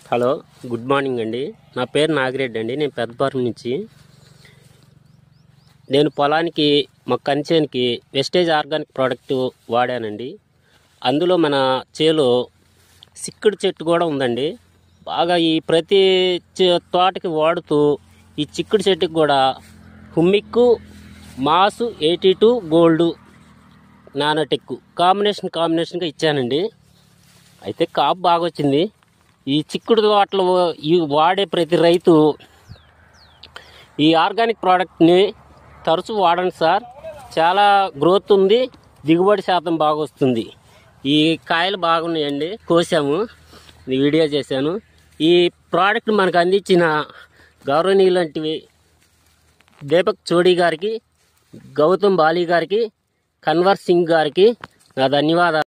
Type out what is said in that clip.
Hello, good morning అండి. నా పేరు నాగిరెడ్డి అండి. నేను పెద్దపారం నుంచి. నేను పొలానికి మా కంచేనికి వెస్టేజ్ ఆర్గానిక్ ప్రోడక్ట్ వాడానండి. అందులో మన చేలో సిక్కుడు చెట్టు కూడా ఉందండి. బాగా ఈ ప్రతి తోటకి వాడుతూ ఈ చిక్కుడు చెట్టుకి కూడా హుమ్మిక్కు మాసు 82 గోల్డ్ నానోటెక్ కాంబినేషన్గా ఇచ్చానండి. అయితే కాపు బాగా వచ్చింది. ఈ చిక్కుడు తోటలు ఈ వాడే ప్రతి రైతు ఈ ఆర్గానిక్ ప్రోడక్ట్ని తరచూ వాడండి సార్. చాలా గ్రోత్ ఉంది, దిగుబడి శాతం బాగా వస్తుంది. ఈ కాయలు బాగున్నాయండి, కోసాము, వీడియో చేశాను. ఈ ప్రోడక్ట్ మనకు అందించిన గౌరవనీయులంటివి దీపక్ చోడీ గారికి, గౌతమ్ బాలీ గారికి, కన్వర్ సింగ్ గారికి నా ధన్యవాదాలు.